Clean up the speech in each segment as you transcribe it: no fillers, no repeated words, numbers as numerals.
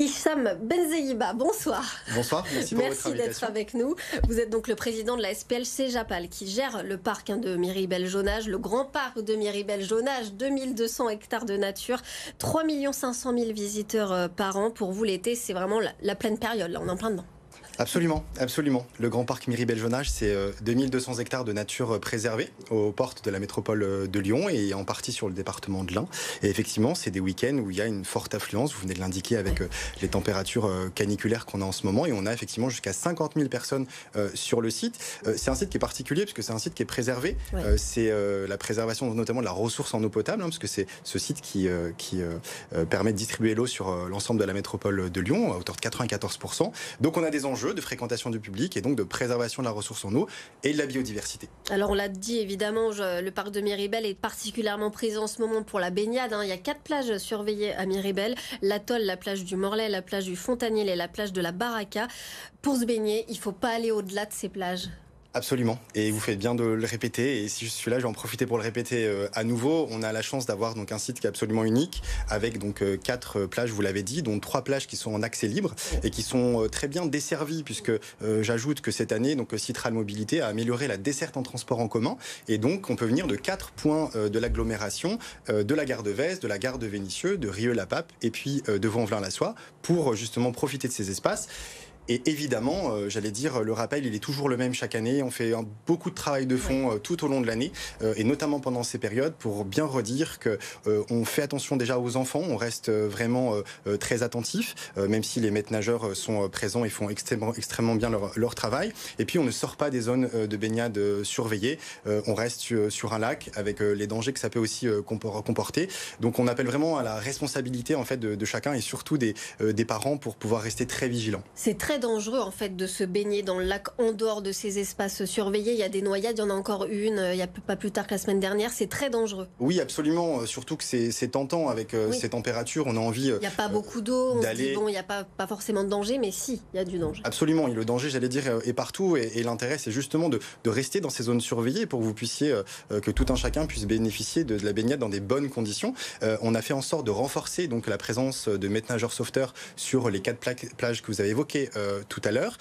Hicham Benzeïba, bonsoir. Bonsoir, merci pour votre Merci d'être invitation. avec nous. Vous êtes donc le président de la SPLC Japal qui gère le parc de Miribel-Jonage, le grand parc de Miribel-Jonage, 2200 hectares de nature, 3 500 000 visiteurs par an. Pour vous, l'été, c'est vraiment la pleine période, là, on est en plein dedans. Absolument, absolument. Le grand parc Miribel-Jonage, c'est 2200 hectares de nature préservée aux portes de la métropole de Lyon et en partie sur le département de l'Ain. Et effectivement, c'est des week-ends où il y a une forte affluence, vous venez de l'indiquer avec les températures caniculaires qu'on a en ce moment, et on a effectivement jusqu'à 50 000 personnes sur le site. C'est un site qui est particulier parce que c'est un site qui est préservé. Ouais. C'est la préservation notamment de la ressource en eau potable, parce que c'est ce site qui permet de distribuer l'eau sur l'ensemble de la métropole de Lyon à hauteur de 94%. Donc on a des enjeux de fréquentation du public et donc de préservation de la ressource en eau et de la biodiversité. Alors on l'a dit évidemment, le parc de Miribel est particulièrement présent en ce moment pour la baignade. Il y a 4 plages surveillées à Miribel, l'atoll, la plage du Morlaix, la plage du Fontanil et la plage de la Baraka. Pour se baigner, il ne faut pas aller au-delà de ces plages. Absolument, et vous faites bien de le répéter, et si je suis là, je vais en profiter pour le répéter à nouveau. On a la chance d'avoir donc un site qui est absolument unique, avec donc 4 plages, vous l'avez dit, dont 3 plages qui sont en accès libre et qui sont très bien desservies, puisque j'ajoute que cette année, donc Citral Mobilité a amélioré la desserte en transport en commun, et donc on peut venir de 4 points de l'agglomération, de la gare de Vèze, de la gare de Vénissieux, de Rieux-la-Pape, et puis de Vaux-en-Velin-la-Soie, pour justement profiter de ces espaces. Et évidemment, j'allais dire, le rappel, il est toujours le même chaque année. On fait beaucoup de travail de fond tout au long de l'année, et notamment pendant ces périodes, pour bien redire que on fait attention déjà aux enfants. On reste vraiment très attentif, même si les maîtres nageurs sont présents et font extrêmement bien leur travail. Et puis, on ne sort pas des zones de baignade surveillées. On reste sur un lac avec les dangers que ça peut aussi comporter. Donc, on appelle vraiment à la responsabilité en fait de chacun, et surtout des parents, pour pouvoir rester très vigilants. C'est très dangereux en fait de se baigner dans le lac en dehors de ces espaces surveillés. Il y a des noyades, il y en a encore une, il n'y a pas plus tard que la semaine dernière. C'est très dangereux. Oui, absolument. Surtout que c'est tentant avec ces températures. On a envie il n'y a pas beaucoup d'eau. On se dit, bon, il n'y a pas forcément de danger, mais si, il y a du danger. Absolument. Et le danger, j'allais dire, est partout. Et l'intérêt, c'est justement de rester dans ces zones surveillées pour que vous puissiez, que tout un chacun puisse bénéficier de la baignade dans des bonnes conditions. On a fait en sorte de renforcer donc la présence de maîtres nageurs sauveteurs sur les 4 plages que vous avez évoquées tout à l'heure.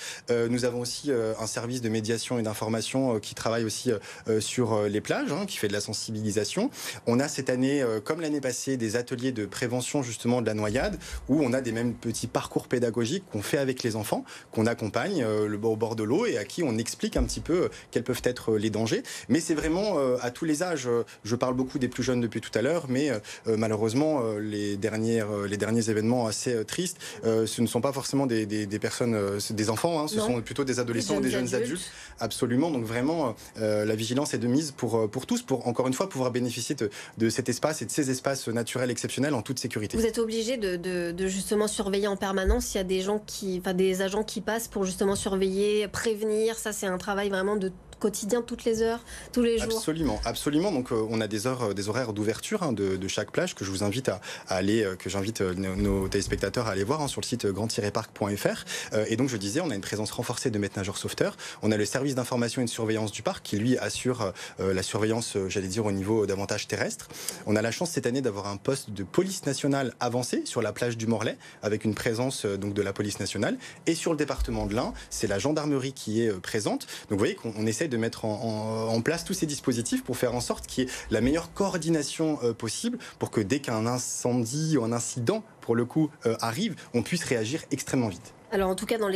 Nous avons aussi un service de médiation et d'information qui travaille aussi sur les plages, qui fait de la sensibilisation. On a cette année, comme l'année passée, des ateliers de prévention justement de la noyade, où on a des mêmes petits parcours pédagogiques qu'on fait avec les enfants, qu'on accompagne au bord de l'eau et à qui on explique un petit peu quels peuvent être les dangers. Mais c'est vraiment à tous les âges. Je parle beaucoup des plus jeunes depuis tout à l'heure, mais malheureusement, les derniers événements assez tristes, ce ne sont pas forcément des personnes, des enfants, ce sont plutôt des adolescents ou des jeunes adultes. Absolument, donc vraiment, la vigilance est de mise pour tous, pour encore une fois pouvoir bénéficier de cet espace et de ces espaces naturels exceptionnels en toute sécurité. Vous êtes obligé de justement surveiller en permanence. Il y a des agents qui passent pour justement surveiller, prévenir. Ça, c'est un travail vraiment de quotidien, toutes les heures, tous les jours. Absolument, absolument. Donc on a des horaires d'ouverture de chaque plage que je vous invite à aller, que j'invite nos téléspectateurs à aller voir sur le site grand-parc.fr. Et donc je disais, on a une présence renforcée de maîtres nageurs sauveteurs. On a le service d'information et de surveillance du parc qui lui assure la surveillance, j'allais dire, au niveau davantage terrestre. On a la chance cette année d'avoir un poste de police nationale avancé sur la plage du Morlaix, avec une présence donc de la police nationale. Et sur le département de l'Ain, c'est la gendarmerie qui est présente. Donc vous voyez qu'on essaie de mettre en place tous ces dispositifs pour faire en sorte qu'il y ait la meilleure coordination possible, pour que dès qu'un incendie ou un incident, pour le coup, arrive, on puisse réagir extrêmement vite. Alors en tout cas dans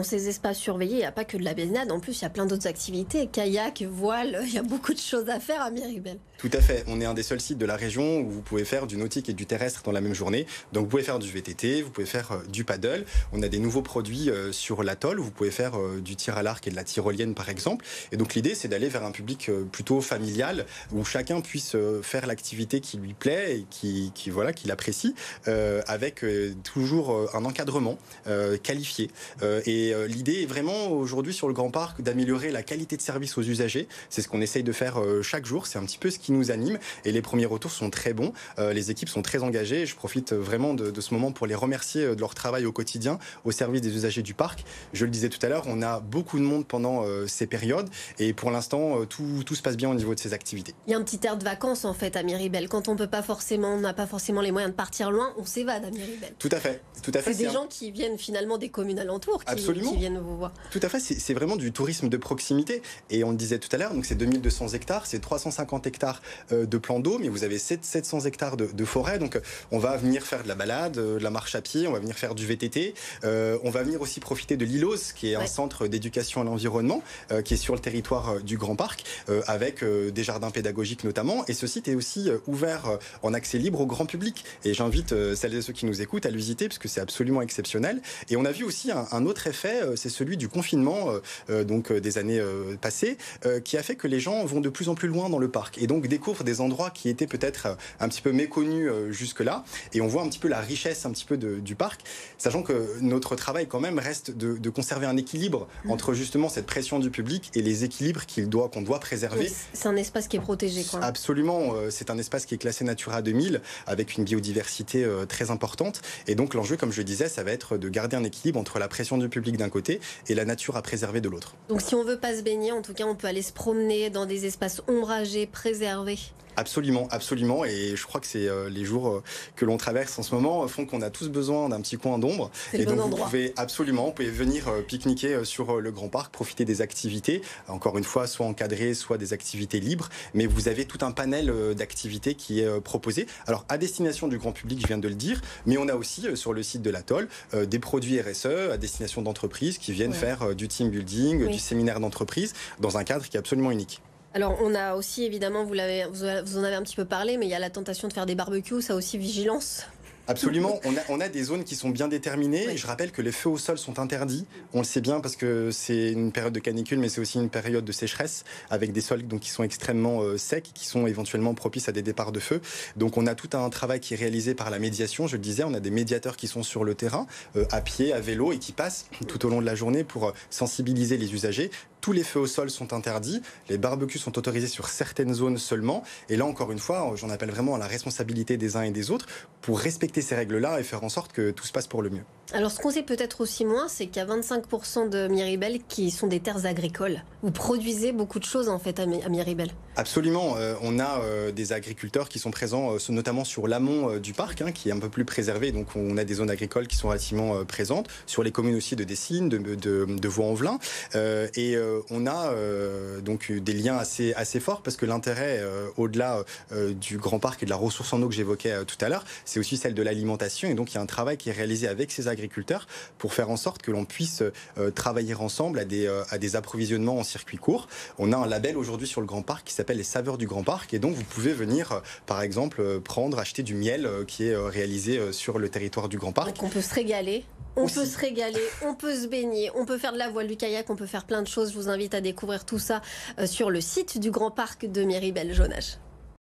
ces espaces surveillés, il n'y a pas que de la baignade, en plus il y a plein d'autres activités, kayak, voile, il y a beaucoup de choses à faire à Miribel. Tout à fait, on est un des seuls sites de la région où vous pouvez faire du nautique et du terrestre dans la même journée. Donc vous pouvez faire du VTT, vous pouvez faire du paddle. On a des nouveaux produits sur l'atoll, vous pouvez faire du tir à l'arc et de la tyrolienne par exemple. Et donc l'idée c'est d'aller vers un public plutôt familial, où chacun puisse faire l'activité qui lui plaît et qui l'apprécie, avec toujours un encadrement qualifié. Et l'idée est vraiment aujourd'hui sur le Grand Parc d'améliorer la qualité de service aux usagers. C'est ce qu'on essaye de faire chaque jour. C'est un petit peu ce qui nous anime et les premiers retours sont très bons. Les équipes sont très engagées et je profite vraiment de ce moment pour les remercier de leur travail au quotidien au service des usagers du parc. Je le disais tout à l'heure, on a beaucoup de monde pendant ces périodes et pour l'instant tout se passe bien au niveau de ces activités. Il y a un petit air de vacances en fait à Miribel. Quand on n'a pas forcément les moyens de partir loin, on s'évade à Miribel. Tout à fait. C'est des gens qui viennent finalement des communes alentours qui viennent vous voir. Tout à fait, c'est vraiment du tourisme de proximité. Et on le disait tout à l'heure, donc c'est 2200 hectares, c'est 350 hectares de plans d'eau, mais vous avez 700 hectares de forêt. Donc on va venir faire de la balade, de la marche à pied, on va venir faire du VTT. On va venir aussi profiter de l'ILOS, qui est un centre d'éducation à l'environnement, qui est sur le territoire du Grand Parc, avec des jardins pédagogiques notamment. Et ce site est aussi ouvert en accès libre au grand public. Et j'invite celles et ceux qui nous écoutent à le visiter, parce que c'est absolument exceptionnel. Et on a vu aussi un autre effet, c'est celui du confinement des années passées, qui a fait que les gens vont de plus en plus loin dans le parc et donc découvrent des endroits qui étaient peut-être un petit peu méconnus jusque-là. Et on voit un petit peu la richesse un petit peu du parc, sachant que notre travail quand même reste de conserver un équilibre entre justement cette pression du public et les équilibres qu'on doit préserver. Oui, c'est un espace qui est protégé, quoi. Absolument, c'est un espace qui est classé Natura 2000 avec une biodiversité très importante. Et donc l'enjeu, comme je le disais, ça va être de garder un équilibre entre la pression du public d'un côté et la nature à préserver de l'autre. Donc si on veut pas se baigner, en tout cas, on peut aller se promener dans des espaces ombragés, préservés. Absolument, absolument. Et je crois que c'est les jours que l'on traverse en ce moment font qu'on a tous besoin d'un petit coin d'ombre. Et donc vous pouvez venir pique-niquer sur le Grand Parc, profiter des activités. Encore une fois, soit encadrées, soit des activités libres. Mais vous avez tout un panel d'activités qui est proposé. Alors à destination du grand public, je viens de le dire, mais on a aussi sur le site de l'Atoll des produits RSE à destination d'entreprises qui viennent faire du team building, du séminaire d'entreprise dans un cadre qui est absolument unique. Alors on a aussi évidemment, vous en avez un petit peu parlé, mais il y a la tentation de faire des barbecues, ça aussi vigilance. Absolument, on a des zones qui sont bien déterminées. Je rappelle que les feux au sol sont interdits. On le sait bien parce que c'est une période de canicule, mais c'est aussi une période de sécheresse avec des sols qui sont extrêmement secs et qui sont éventuellement propices à des départs de feu. Donc on a tout un travail qui est réalisé par la médiation. Je le disais, on a des médiateurs qui sont sur le terrain, à pied, à vélo et qui passent tout au long de la journée pour sensibiliser les usagers. Tous les feux au sol sont interdits. Les barbecues sont autorisés sur certaines zones seulement. Et là, encore une fois, j'en appelle vraiment à la responsabilité des uns et des autres pour respecter ces règles-là et faire en sorte que tout se passe pour le mieux. Alors, ce qu'on sait peut-être aussi moins, c'est qu'il y a 25% de Miribel qui sont des terres agricoles. Vous produisez beaucoup de choses, en fait, à Miribel. Absolument. On a des agriculteurs qui sont présents, notamment sur l'amont du parc, qui est un peu plus préservé. Donc, on a des zones agricoles qui sont relativement présentes. Sur les communes aussi de Dessines, de Vaux-en-Velin. On a donc des liens assez forts parce que l'intérêt, au-delà du Grand Parc et de la ressource en eau que j'évoquais tout à l'heure, c'est aussi celle de l'alimentation. Et donc, il y a un travail qui est réalisé avec ces agriculteurs pour faire en sorte que l'on puisse travailler ensemble à des approvisionnements en circuit court. On a un label aujourd'hui sur le Grand Parc qui s'appelle les saveurs du Grand Parc et donc vous pouvez venir par exemple acheter du miel qui est réalisé sur le territoire du Grand Parc. Donc on peut se régaler. On peut se régaler, on peut se baigner, on peut faire de la voile, du kayak, on peut faire plein de choses. Je vous invite à découvrir tout ça sur le site du Grand Parc de Miribel-Jonage.